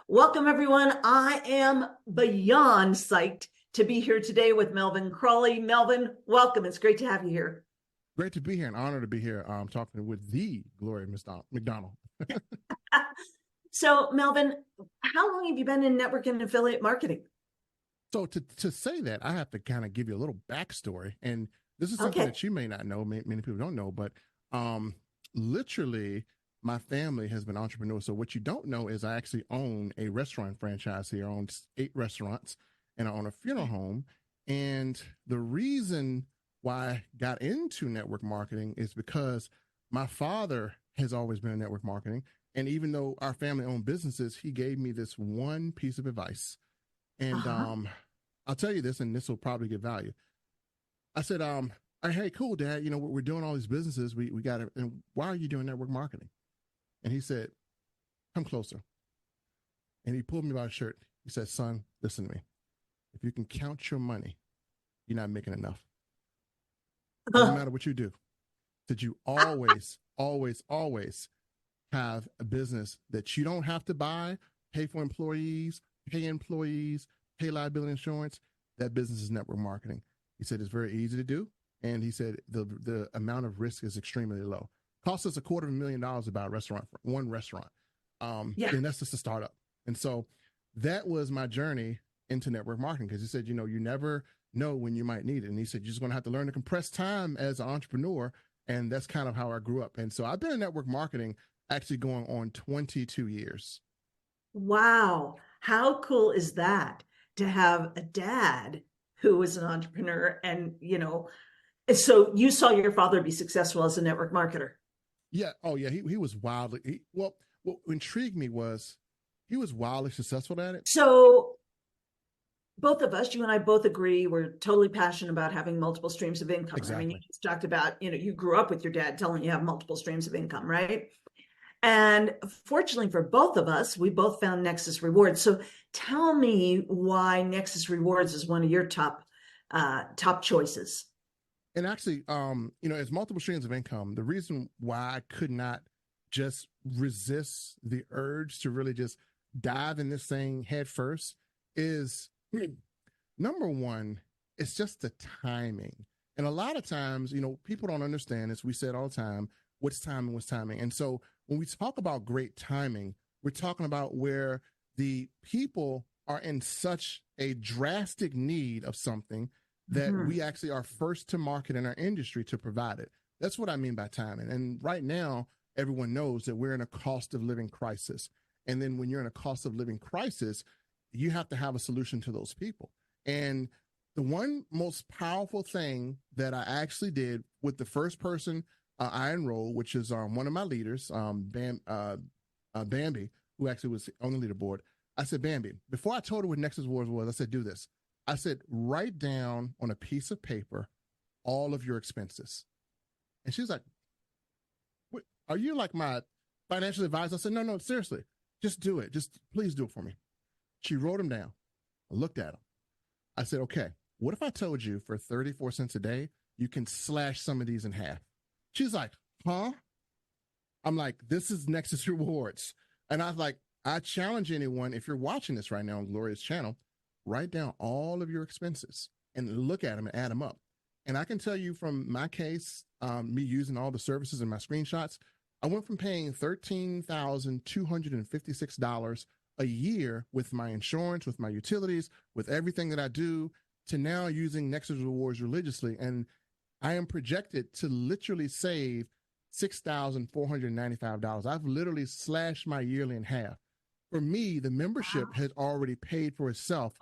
Welcome, everyone. I am beyond psyched to be here today with Melvin Crawley. Melvin, welcome. It's great to have you here. Great to be here. An honor to be here talking with the Gloria McDonald. So, Melvin, how long have you been in network and affiliate marketing? So to say that, I have to kind of give you a little backstory. And this is something Okay. that you may not know, many people don't know, but literally my family has been entrepreneurs. So what you don't know is I actually own a restaurant franchise here. I own 8 restaurants and I own a funeral home. And the reason why I got into network marketing is because my father has always been in network marketing. And even though our family owned businesses, he gave me this one piece of advice. And Uh-huh. I'll tell you this, and this will probably get value. I said, hey, cool, Dad. You know, we're doing all these businesses. We got it. And why are you doing network marketing? And he said, come closer. And he pulled me by the shirt. He said, son, listen to me. If you can count your money, you're not making enough. No matter what you do, that you always have a business that you don't have to pay for employees, pay liability insurance. That business is network marketing. He said it's very easy to do. And he said the amount of risk is extremely low. Costs us $250,000 about one restaurant. Yeah. And that's just a startup. And so that was my journey into network marketing, because he said, you never know when you might need it. And he said, you're just going to have to learn to compress time as an entrepreneur. And that's kind of how I grew up. And so I've been in network marketing actually going on 22 years. Wow. How cool is that to have a dad who was an entrepreneur and so you saw your father be successful as a network marketer. Yeah. Oh, yeah. He was wildly. What intrigued me was he was wildly successful at it. So both of us, you and I both agree, we're totally passionate about having multiple streams of income. I mean, you Exactly. just talked about, you grew up with your dad telling you have multiple streams of income, right? And fortunately for both of us, we both found Nexus Rewards. So tell me why Nexus Rewards is one of your top choices. And actually, as multiple streams of income, the reason why I could not just resist the urge to really just dive in this thing head first is number one, it's just the timing. And a lot of times, people don't understand this. We say it all the time, what's timing, what's timing. And so when we talk about great timing, we're talking about where the people are in such a drastic need of something that Mhm. we actually are first to market in our industry to provide it. That's what I mean by timing. And right now, everyone knows that we're in a cost of living crisis. And then when you're in a cost of living crisis, you have to have a solution to those people. And the one most powerful thing that I actually did with the first person I enrolled, which is one of my leaders, Bambi, who actually was on the leaderboard. I said, Bambi, before I told her what Nexus Rewards was, I said, do this. I said, write down on a piece of paper all of your expenses. And she was like, what, are you like my financial advisor? I said, no, seriously, just do it. Just please do it for me. She wrote them down. I looked at them. I said, okay, what if I told you for 34 cents a day, you can slash some of these in half? She's like, huh? I'm like, this is Nexus Rewards. And I was like, I challenge anyone, if you're watching this right now on Gloria's channel, write down all of your expenses and look at them and add them up. And I can tell you from my case, me using all the services in my screenshots, I went from paying $13,256 a year with my insurance, with my utilities, with everything that I do, to now using Nexus Rewards religiously. And I am projected to literally save $6,495. I've literally slashed my yearly in half. For me, the membership Wow. has already paid for itself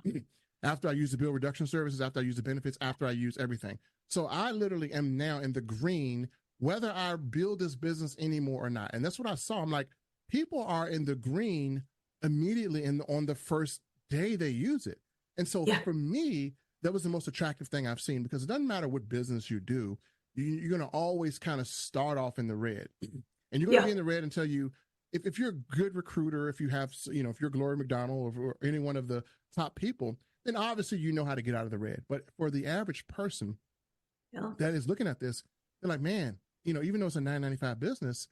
after I use the bill reduction services, after I use the benefits, after I use everything. So I literally am now in the green, whether I build this business anymore or not. And that's what I saw. I'm like, people are in the green immediately on the first day they use it. And so Yeah. for me, that was the most attractive thing I've seen, because it doesn't matter what business you do, you're going to always kind of start off in the red. And you're going to Yeah. be in the red until if you're a good recruiter, if you have, if you're Gloria McDonald or any one of the top people, then obviously you know how to get out of the red. But for the average person Yeah. that is looking at this, they're like, man, even though it's a $9.95 business,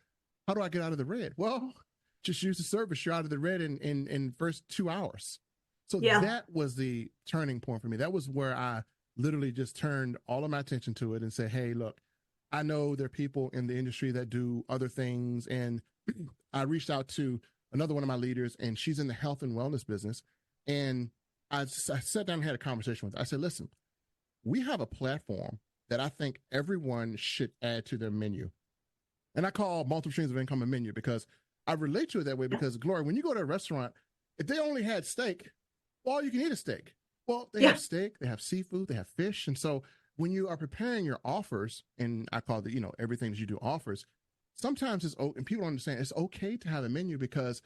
how do I get out of the red? Well, just use the service. You're out of the red in first 2 hours. So Yeah. that was the turning point for me. That was where I literally just turned all of my attention to it and said, hey, look, I know there are people in the industry that do other things. And I reached out to another one of my leaders, and she's in the health and wellness business. And I sat down and had a conversation with her. I said, listen, we have a platform that I think everyone should add to their menu. And I call multiple streams of income a menu because I relate to it that way because, Gloria, when you go to a restaurant, if they only had steak, well, you can eat a steak. Well, they have steak, they have seafood, they have fish. And so when you are preparing your offers, and I call it, everything that you do offers, sometimes and people don't understand, it's okay to have a menu because,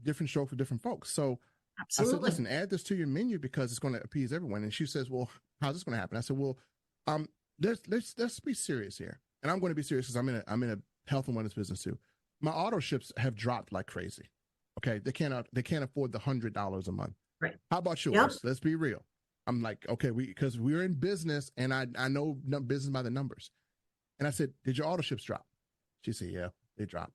different show for different folks. So Absolutely. I said, listen, add this to your menu because it's going to appease everyone. And she says, well, how's this going to happen? I said, well, let's be serious here. And I'm going to be serious because I'm in a health and wellness business too. My auto ships have dropped like crazy. Okay. They can't afford the $100 a month. Right. How about yours? Yep. Let's be real. I'm like, okay, because we're in business and I know business by the numbers. And I said, did your auto ships drop? She said, yeah, they dropped.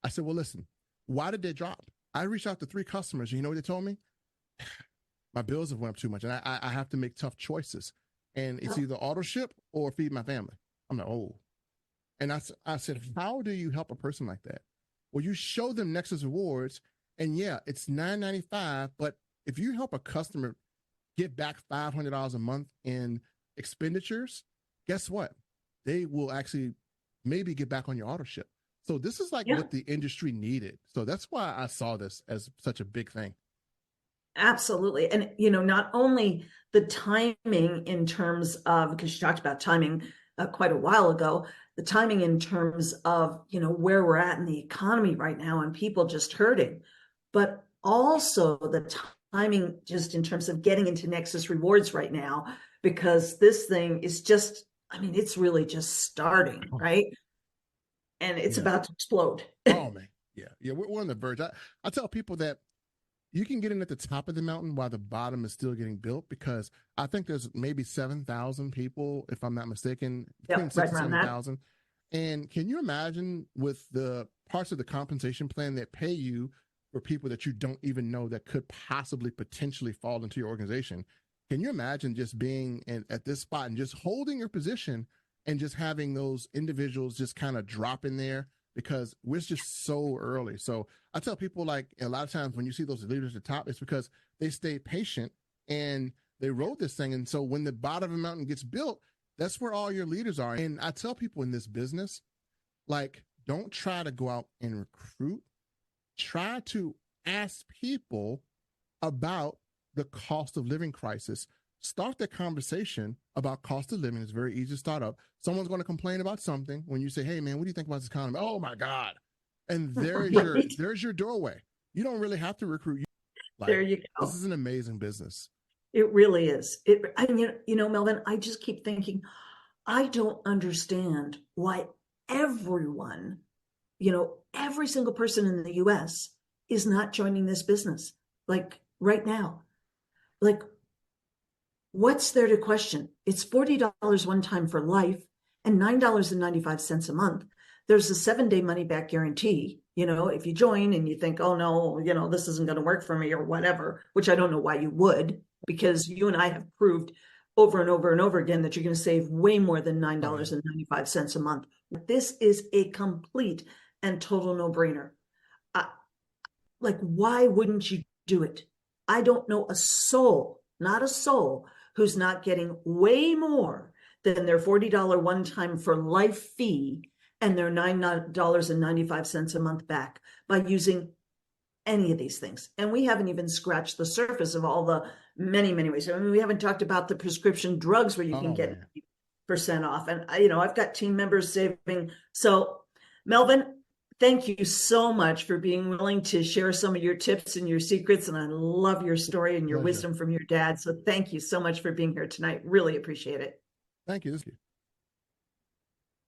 I said, well, listen, why did they drop? I reached out to 3 customers. You know what they told me? My bills have went up too much and I have to make tough choices. And it's either auto ship or feed my family. I'm like, oh. And I said, how do you help a person like that? Well, you show them Nexus Rewards, and yeah, it's $9.95, but if you help a customer get back $500 a month in expenditures, guess what? They will actually maybe get back on your auto ship. So this is like what the industry needed. So that's why I saw this as such a big thing. Absolutely. And, not only the timing in terms of, because you talked about timing quite a while ago, the timing in terms of, where we're at in the economy right now and people just hurting, but also the timing just in terms of getting into Nexus Rewards right now, because this thing is just, it's really just starting, right? And it's about to explode. Oh, man. Yeah. We're on the verge. I tell people that you can get in at the top of the mountain while the bottom is still getting built, because I think there's maybe 7,000 people, if I'm not mistaken, between 6 and 7,000. And can you imagine with the parts of the compensation plan that pay you for people that you don't even know that could possibly potentially fall into your organization? Can you imagine just being at this spot and just holding your position and just having those individuals just kind of drop in there? Because we're just so early. So I tell people, like, a lot of times when you see those leaders at the top, it's because they stay patient and they rode this thing. And so when the bottom of the mountain gets built, that's where all your leaders are. And I tell people in this business, like, don't try to go out and recruit. Try to ask people about the cost of living crisis. Start the conversation about cost of living. It's very easy to start up. Someone's going to complain about something. When you say, hey, man, what do you think about this economy? Oh, my God. And there's your doorway. You don't really have to recruit. There you go. This is an amazing business. It really is. Melvin, I just keep thinking, I don't understand why everyone, every single person in the US is not joining this business, like right now. Like, what's there to question? It's $40 one time for life and $9.95 a month. There's a 7-day money back guarantee. If you join and you think, oh no, this isn't going to work for me or whatever, which I don't know why you would, because you and I have proved over and over and over again that you're going to save way more than $9.95 a month. This is a complete and total no-brainer. Like, why wouldn't you do it? I don't know a soul, not a soul, who's not getting way more than their $40 one-time for life fee and their $9.95 a month back by using any of these things. And we haven't even scratched the surface of all the many, many ways. We haven't talked about the prescription drugs where you can get % off. And, I've got team members saving. So, Melvin, thank you so much for being willing to share some of your tips and your secrets. And I love your story and your wisdom from your dad. So thank you so much for being here tonight. Really appreciate it. Thank you.